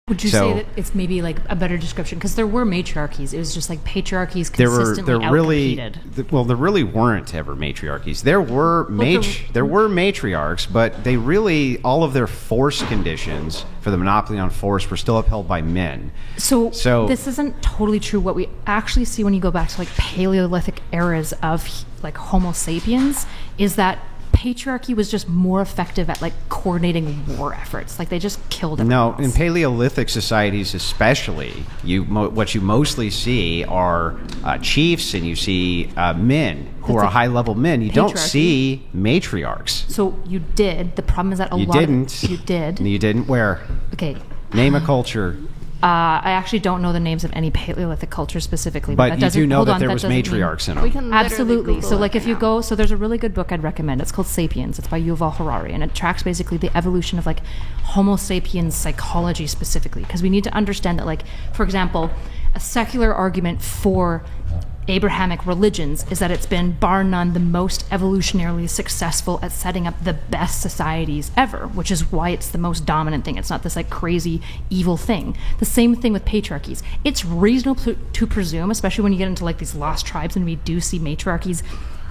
Would you say that it's maybe like a better description? Because there were matriarchies. It was just like patriarchies consistently outcompeted. There really weren't ever matriarchies. There were matriarchs, but they really, all of their force conditions for the monopoly on force were still upheld by men. So this isn't totally true. What we actually see when you go back to like Paleolithic eras of like Homo sapiens is that patriarchy was just more effective at like coordinating war efforts. Like they just killed everyone else. In Paleolithic societies especially, what you mostly see are chiefs, and you see men who are high-level men. You don't see matriarchs. So you did. The problem is that you didn't. You did. You didn't. Where? Okay. Name a culture. I actually don't know the names of any Paleolithic culture specifically. But you do know that there was matriarchs in them. We can Absolutely. So like if you now. go, so there's a really good book I'd recommend. It's called Sapiens. It's by Yuval Harari. And it tracks basically the evolution of like Homo sapiens psychology specifically. Because we need to understand that like, for example, a secular argument for Abrahamic religions is that it's been, bar none, the most evolutionarily successful at setting up the best societies ever, which is why it's the most dominant thing. It's not this like crazy evil thing. The same thing with patriarchies. It's reasonable to presume, especially when you get into like these lost tribes and we do see matriarchies,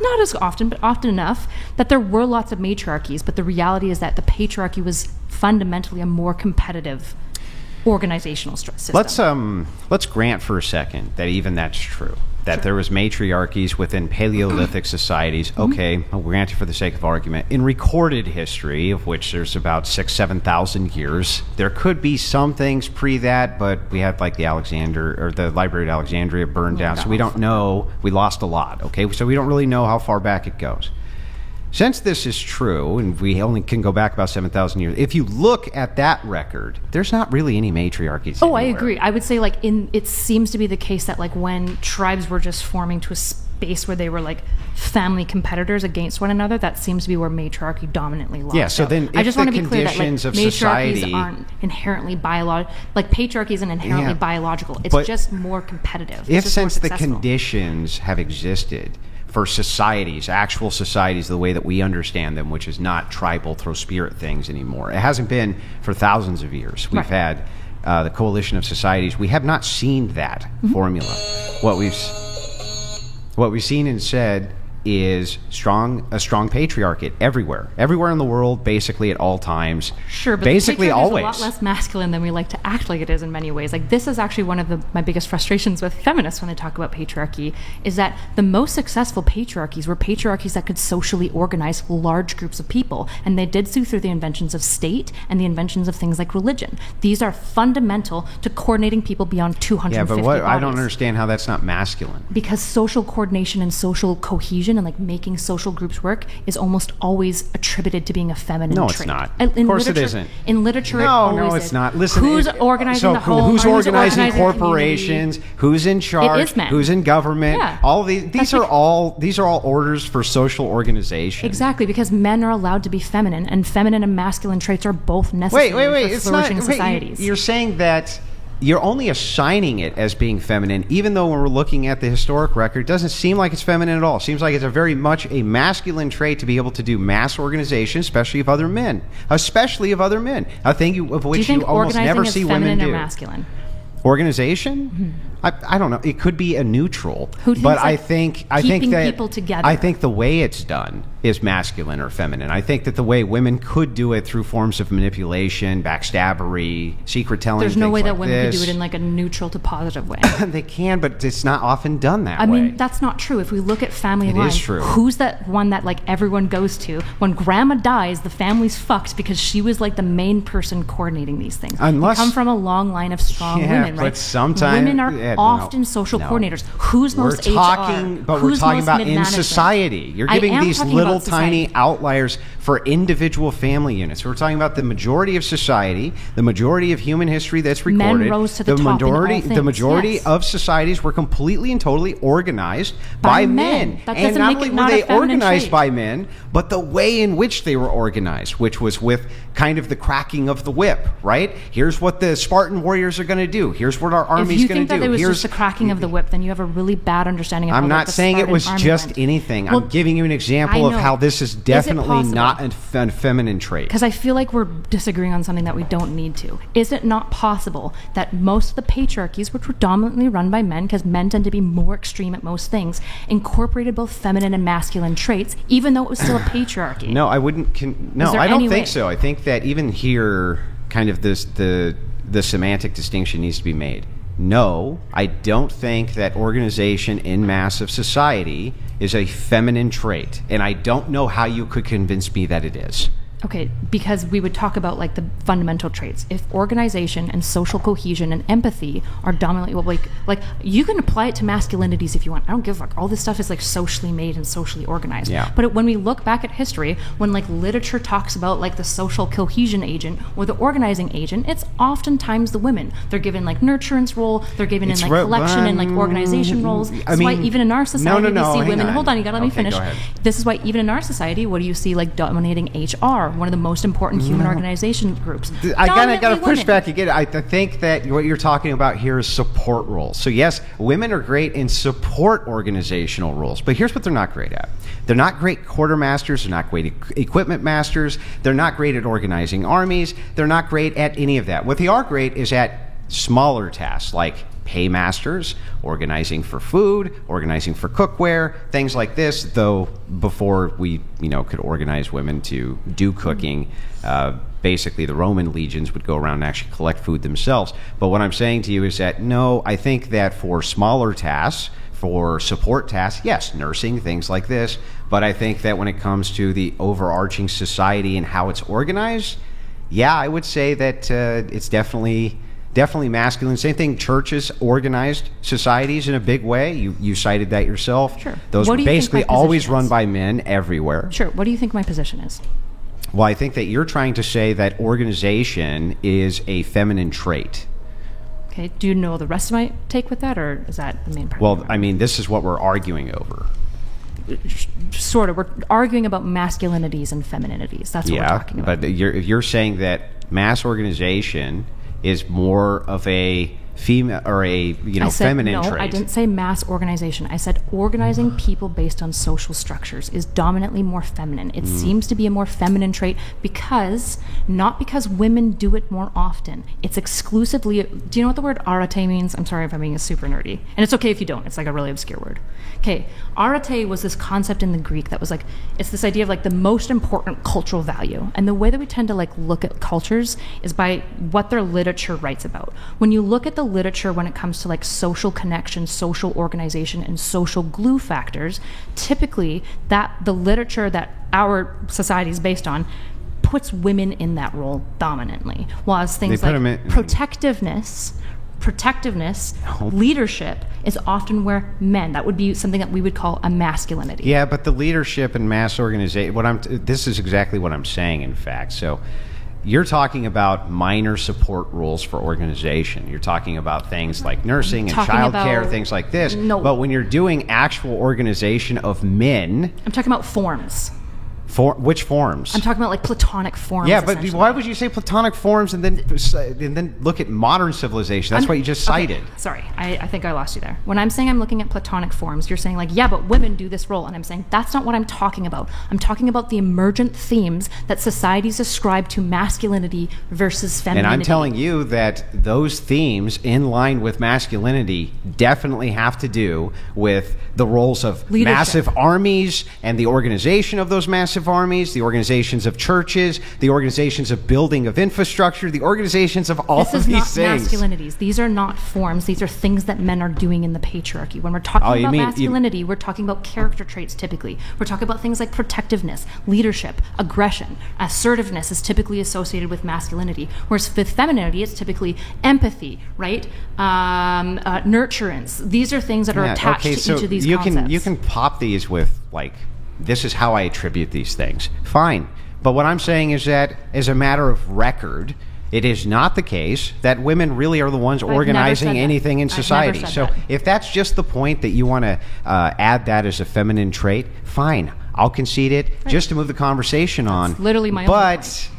not as often, but often enough, that there were lots of matriarchies, but the reality is that the patriarchy was fundamentally a more competitive organizational system. Let's grant for a second that even that's true. That there was matriarchies within Paleolithic societies. Okay, I'll grant you for the sake of argument. In recorded history, of which there's about 6,000-7,000 years, there could be some things pre that, but we had like the Library of Alexandria burned down, so we don't know. We lost a lot. Okay, so we don't really know how far back it goes. Since this is true, and we only can go back about 7,000 years, if you look at that record, there's not really any matriarchies anywhere. I agree. I would say like it seems to be the case that like when tribes were just forming to a space where they were like family competitors against one another, that seems to be where matriarchy dominantly lost. Yeah, so then I just want to be clear that like of matriarchies society aren't inherently biological. Like patriarchy isn't inherently biological. It's just more competitive. If since the conditions have existed for societies, actual societies, the way that we understand them, which is not tribal throw spirit things anymore. It hasn't been for thousands of years. We've had the coalition of societies. We have not seen that formula. What we've seen instead is a strong patriarchate everywhere in the world, basically at all times. Sure, but basically always. Is a lot less masculine than we like to act like it is in many ways. Like this is actually one of my biggest frustrations with feminists when they talk about patriarchy, is that the most successful patriarchies were patriarchies that could socially organize large groups of people, and they did so through the inventions of state and the inventions of things like religion. These are fundamental to coordinating people beyond 250 bodies. I don't understand how that's not masculine. Because social coordination and social cohesion and like making social groups work is almost always attributed to being a feminine trait. No, it's not. Of course it isn't. In literature, it always it's is. not. Listen, who's organizing the home? Who's organizing corporations? Who's in charge? It is men. Who's in government? Yeah. All of these are all orders for social organization. Exactly, because men are allowed to be feminine, and feminine and masculine traits are both necessary for flourishing societies. You're saying that you're only assigning it as being feminine, even though when we're looking at the historic record, it doesn't seem like it's feminine at all. It seems like it's a very much a masculine trait to be able to do mass organization, especially of other men. A thing of which you almost never see women do. Do you think organizing is feminine or masculine? Organization? Mm-hmm. I don't know. It could be a neutral, but I think that people together. I think the way it's done is masculine or feminine. I think that the way women could do it through forms of manipulation, backstabbery, secret telling. There's no way that women could do it in like a neutral to positive way. They can, but it's not often done that way. I mean, that's not true. If we look at family lines, is true. Who's that one that like everyone goes to? When grandma dies, the family's fucked because she was like the main person coordinating these things. Unless you come from a long line of strong women, right? But sometimes women are often social coordinators. Who's most HR? We're talking about in society. You're giving these little tiny outliers for individual family units. We're talking about the majority of society, the majority of human history that's recorded. Men rose to the top in all things. The majority of societies were completely and totally organized by men. And not only were they organized by men, but the way in which they were organized, which was with kind of the cracking of the whip, right? Here's what the Spartan warriors are going to do. Here's what our army's going to do. If you think that it was just the cracking of the whip, then you have a really bad understanding of how I'm not saying it was just anything. I'm giving you an example of how this is definitely not not a feminine trait. Because I feel like we're disagreeing on something that we don't need to. Is it not possible that most of the patriarchies, which were dominantly run by men, because men tend to be more extreme at most things, incorporated both feminine and masculine traits, even though it was still a patriarchy? No, I wouldn't. I don't think so. I think that even here, kind of the semantic distinction needs to be made. No, I don't think that organization in massive society is a feminine trait, and I don't know how you could convince me that it is. Okay, because we would talk about like the fundamental traits. If organization and social cohesion and empathy are dominantly, well, like you can apply it to masculinities if you want. I don't give a fuck. All this stuff is like socially made and socially organized. Yeah. But when we look back at history, when like literature talks about like the social cohesion agent or the organizing agent, it's oftentimes the women. They're given like nurturance role. They're given in like collection and like organization roles. That's why even in our society we see women. Hold on, you gotta let me finish. Go ahead. This is why even in our society, what do you see like dominating HR? One of the most important human organization groups. I gotta push back again. I think that what you're talking about here is support roles. So yes, women are great in support organizational roles, but here's what they're not great at. They're not great quartermasters. They're not great equipment masters. They're not great at organizing armies. They're not great at any of that. What they are great is at smaller tasks like paymasters, organizing for food, organizing for cookware, things like this. Though before we, could organize women to do cooking, basically the Roman legions would go around and actually collect food themselves. But what I'm saying to you is that no, I think that for smaller tasks, for support tasks, yes, nursing, things like this. But I think that when it comes to the overarching society and how it's organized, yeah, I would say that it's definitely masculine. Same thing, churches, organized societies in a big way. You cited that yourself. Sure. Those were basically always run by men everywhere. Sure. What do you think my position is? Well, I think that you're trying to say that organization is a feminine trait. Okay. Do you know the rest of my take with that, or is that the main part? Well, I mean, this is what we're arguing over. Sort of. We're arguing about masculinities and femininities. That's what we're talking about. But you're saying that mass organization is more of a female or a feminine trait. No, I didn't say mass organization. I said organizing people based on social structures is dominantly more feminine. It seems to be a more feminine trait not because women do it more often. It's exclusively. Do you know what the word arete means? I'm sorry if I'm being super nerdy, and it's okay if you don't. It's like a really obscure word. Okay, arete was this concept in the Greek that was like, it's this idea of like the most important cultural value, and the way that we tend to like look at cultures is by what their literature writes about. When you look at the literature when it comes to like social connection, social organization, and social glue factors, typically that the literature that our society is based on puts women in that role dominantly, whereas things like protectiveness, leadership is often where men, that would be something that we would call a masculinity. Yeah, but the leadership and mass organization, this is exactly what I'm saying, in fact. So you're talking about minor support roles for organization. You're talking about things like nursing and childcare, things like this. No. But when you're doing actual organization of men... I'm talking about forms. Which forms? I'm talking about like platonic forms. Yeah, but why would you say platonic forms and then look at modern civilization? That's what you just cited. Okay, sorry, I think I lost you there. When I'm saying I'm looking at platonic forms, you're saying like, yeah, but women do this role. And I'm saying that's not what I'm talking about. I'm talking about the emergent themes that societies ascribe to masculinity versus femininity. And I'm telling you that those themes in line with masculinity definitely have to do with the roles of leadership, massive armies and the organization of those massive armies, the organizations of churches, the organizations of building of infrastructure, the organizations of all of these things. This is not masculinities. These are not forms. These are things that men are doing in the patriarchy. When we're talking about masculinity, we're talking about character traits typically. We're talking about things like protectiveness, leadership, aggression. Assertiveness is typically associated with masculinity, whereas with femininity, it's typically empathy, right? Nurturance. These are things that are attached to each of these concepts. You can pop these with like, this is how I attribute these things. Fine. But what I'm saying is that as a matter of record, it is not the case that women really are the ones organizing anything in society. So if that's just the point that you want to add that as a feminine trait, fine. I'll concede it just to move the conversation on. That's literally my own point.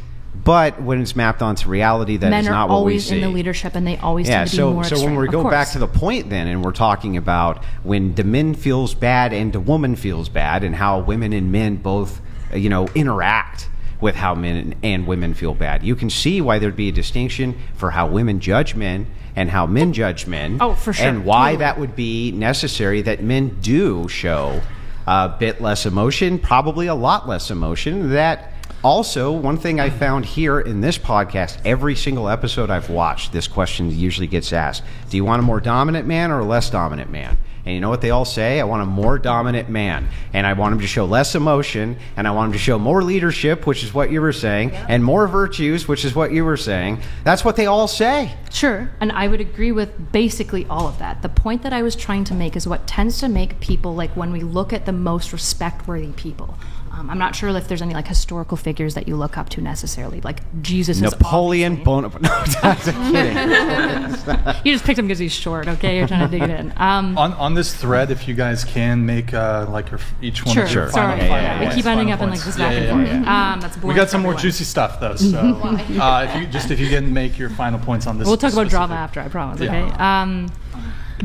But when it's mapped onto reality, that is not what we see. Men are always in the leadership, and they always tend to be more extreme. So when we go back to the point then, and we're talking about when the men feels bad and the woman feels bad, and how women and men both interact with how men and women feel bad. You can see why there'd be a distinction for how women judge men and how men judge men. Oh, for sure. And why that would be necessary, that men do show a bit less emotion, probably a lot less emotion. That also, one thing I found here in this podcast, every single episode I've watched, this question usually gets asked: do you want a more dominant man or a less dominant man? And you know what they all say? I want a more dominant man. And I want him to show less emotion. And I want him to show more leadership, which is what you were saying. Yeah. And more virtues, which is what you were saying. That's what they all say. Sure. And I would agree with basically all of that. The point that I was trying to make is what tends to make people, like when we look at the most respect-worthy people, I'm not sure if there's any like historical figures that you look up to necessarily. Like Jesus is Napoleon Bonaparte. No, I'm kidding. You just picked him because he's short. Okay, you're trying to dig it in. On this thread, if you guys can make like each one of your final. We keep ending up in like this back and forth. That's boring. We got some more juicy stuff though. So if you can make your final points on this, we'll talk about drama after. I promise. Okay.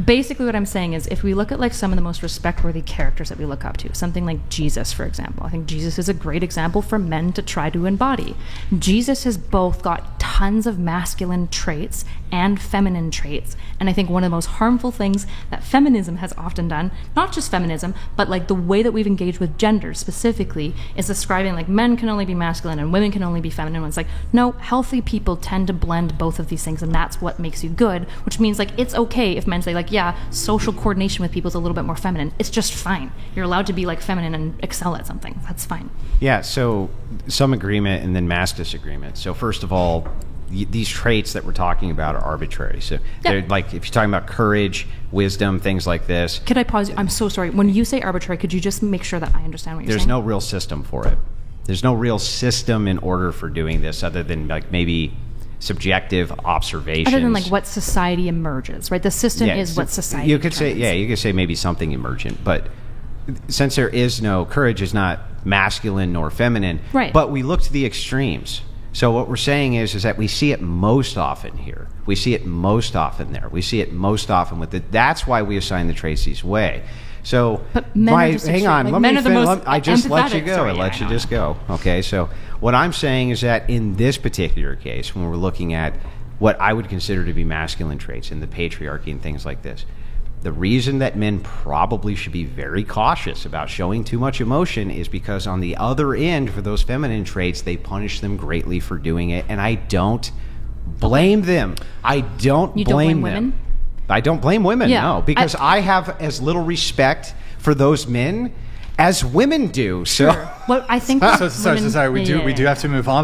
Basically what I'm saying is if we look at like some of the most respect-worthy characters that we look up to, something like Jesus, for example, I think Jesus is a great example for men to try to embody. Jesus has both got tons of masculine traits and feminine traits, and I think one of the most harmful things that feminism has often done, not just feminism, but like the way that we've engaged with gender specifically, is describing like men can only be masculine and women can only be feminine. It's like, no, healthy people tend to blend both of these things, and that's what makes you good, which means like it's okay if men say like, yeah, social coordination with people is a little bit more feminine. It's just fine. You're allowed to be like feminine and excel at something. That's fine. Yeah, so some agreement and then mass disagreement. So first of all, these traits that we're talking about are arbitrary. So they're like, if you're talking about courage, wisdom, things like this. Could I pause you? I'm so sorry. When you say arbitrary, could you just make sure that I understand what you're saying? There's no real system for it. There's no real system in order for doing this other than like maybe subjective observations. Other than like what society emerges, right? The system is what society you could determines. say, you could say maybe something emergent, but since there is no, courage is not masculine nor feminine, right? But we look to the extremes. So what we're saying is that we see it most often here. We see it most often there. We see it most often with it. That's why we assign the traits this way. So, hang on, let me finish. I just let you go. I let you just go. Okay, so what I'm saying is that in this particular case, when we're looking at what I would consider to be masculine traits in the patriarchy and things like this, the reason that men probably should be very cautious about showing too much emotion is because on the other end, for those feminine traits, they punish them greatly for doing it, and I don't blame them. I don't blame them. Women? I don't blame women, no, because I have as little respect for those men as women do. So, well, I think sorry, we do have to move on.